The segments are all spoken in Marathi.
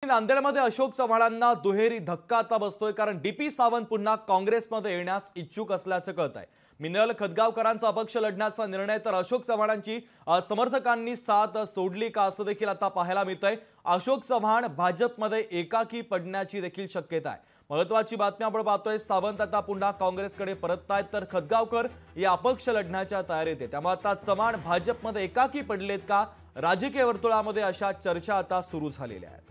नांदेडमध्ये अशोक चव्हाणांना दुहेरी धक्का आता बसतोय, कारण डीपी सावंत पुन्हा काँग्रेसमध्ये येण्यास इच्छुक असल्याचं कळतंय। मिनल खदगावकरांचा अपक्ष लढण्याचा निर्णय तर अशोक चव्हाणांची समर्थकांनी साथ सोडली का असं देखील आता पाहायला मिळतंय। अशोक चव्हाण भाजपमध्ये एकाकी पडण्याची देखील शक्यता आहे। महत्त्वाची बातमी आपण पाहतोय, सावंत आता पुन्हा काँग्रेसकडे परततायत, तर खदगावकर या अपक्ष लढण्याच्या तयारीत आहेत। त्यामुळे आता चव्हाण भाजपमध्ये एकाकी पडलेत का, राजकीय वर्तुळामध्ये अशा चर्चा आता सुरू झालेल्या आहेत।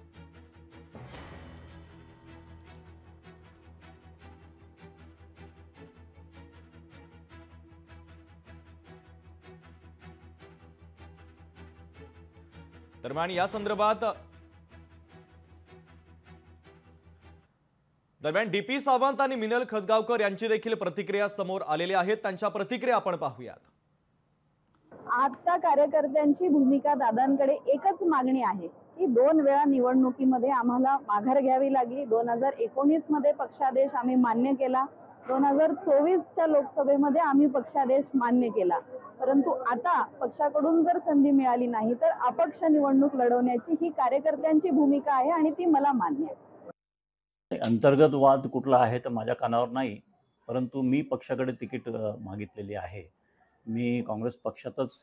दरम्यान डीपी सावंत आणि मिनल खदगावकर यांची देखील प्रतिक्रिया समोर आलेल्या आहेत। त्यांच्या प्रतिक्रिया आपण पाहूयात। आता कार्यकर्त्यांची भूमिका दादांकडे एकच मागणी आहे की 2 वेळा निवडणुकीमध्ये आम्हाला माघार घ्यावी लागली। 2019 मध्ये पक्षादेश आम्ही मान्य केला, 2024च्या लोकसभेमध्ये आम्ही पक्षादेश मान्य केला, परंतु आता पक्षाकडून जर संधी मिळाली नाही तर अपक्ष निवडणूक लढवण्याची ही कार्यकर्त्यांची भूमिका आहे आणि ती मला मान्य आहे। अंतर्गत वाद कुठला आहे तर माझ्या कानावर नाही, परंतु मी पक्षाकडे तिकीट मागितलेली आहे। मी काँग्रेस पक्षातच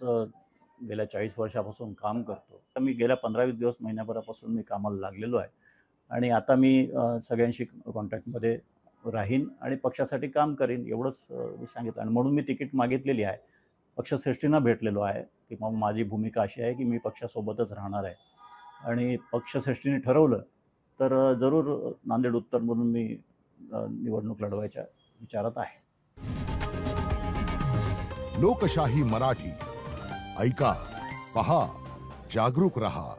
गेल्या 40 वर्षापासून काम करतो। तर मी गेल्या 15-20 दिवस महिन्याभरापासून मी कामाला लागलेलो आहे आणि आता मी सगळ्यांशी कॉन्टॅक्टमध्ये राहीन आणि पक्षासाठी काम करीन एवढंच मी सांगितलं आणि म्हणून मी तिकीट मागितलेली आहे। पक्षश्रेष्ठींना भेटलेलो आहे की मग माझी भूमिका अशी आहे की मी पक्षासोबतच राहणार आहे आणि पक्षश्रेष्ठींनी ठरवलं तर जरूर नांदेड उत्तरमधून मी निवडणूक लढवायच्या विचारात आहे। लोकशाही मराठी ऐका, पहा, जागरूक रहा।